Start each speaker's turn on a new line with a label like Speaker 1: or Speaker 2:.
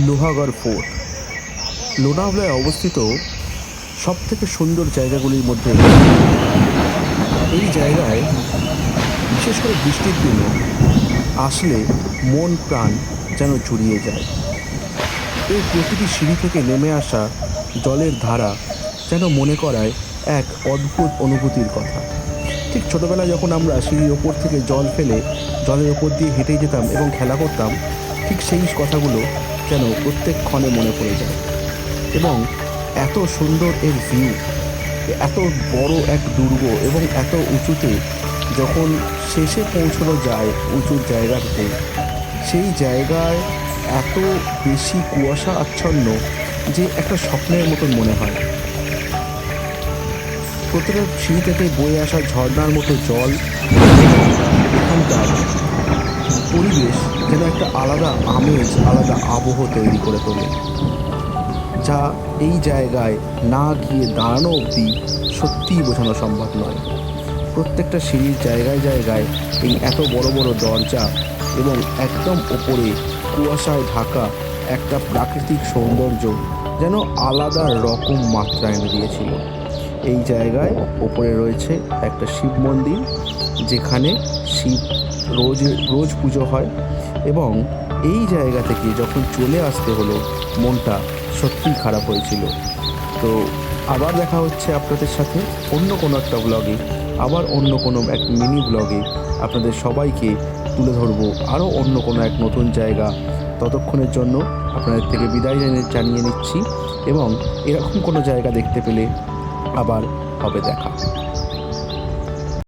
Speaker 1: Lohagad fort লোনাভালায় অবস্থিত সবথেকে সুন্দর জায়গাগুলির মধ্যে এই জায়গায় বিশেষ করে বৃষ্টির দিনে আসলে মন প্রাণ যেন জুড়িয়ে যায়। এই প্রতিটি সিঁড়ি থেকে নেমে আসা জলের ধারা যেন মনে করায় এক অদ্ভুত অনুভূতির কথা। ঠিক ছোটোবেলায় যখন আমরা সিঁড়ির ওপর থেকে জল ফেলে জলের ওপর দিয়ে হেঁটে যেতাম এবং খেলা করতাম, ঠিক সেই কথাগুলো যেন প্রত্যেক ক্ষণে মনে পড়ে যায়। এবং এত সুন্দর এর ভিউ, এত বড় এক দুর্গ এবং এত উঁচুতে যখন শেষে পৌঁছানো যায় উঁচুর জায়গাতে, সেই জায়গায় এত বেশি কুয়াশা আচ্ছন্ন যে একটা স্বপ্নের মতন মনে হয়। প্রত্যেকটা সিঁড়ি থেকে বয়ে আসা ঝর্ণার মতো জল, এখানকার পরিবেশ যেন একটা আলাদা আমেজ, আলাদা আবহ তৈরি করে তোলে, যা এই জায়গায় না গিয়ে দাঁড়ানো অবধি সত্যিই বোঝানো সম্ভব নয়। প্রত্যেকটা সিঁড়ির জায়গায় জায়গায় এই এত বড় বড় দরজা এবং একদম ওপরে কুয়াশায় ঢাকা একটা প্রাকৃতিক সৌন্দর্য যেন আলাদা রকম মাত্রা এনে দিয়েছিল। এই জায়গায় ওপরে রয়েছে একটা শিব মন্দির, যেখানে শিব রোজ পুজো হয়। এবং এই জায়গা থেকে যখন চলে আসতে হলো, মনটা সত্যিই খারাপ হয়েছিল। তো আবার দেখা হচ্ছে আপনাদের সাথে অন্য কোনো একটা ব্লগে, আবার অন্য কোনো এক মিনি ব্লগে আপনাদের সবাইকে তুলে ধরবো আরও অন্য কোনো এক নতুন জায়গা। ততক্ষণের জন্য আপনাদের থেকে বিদায় জানিয়ে নিচ্ছি এবং এরকম কোনো জায়গা দেখতে পেলে আবার হবে দেখা।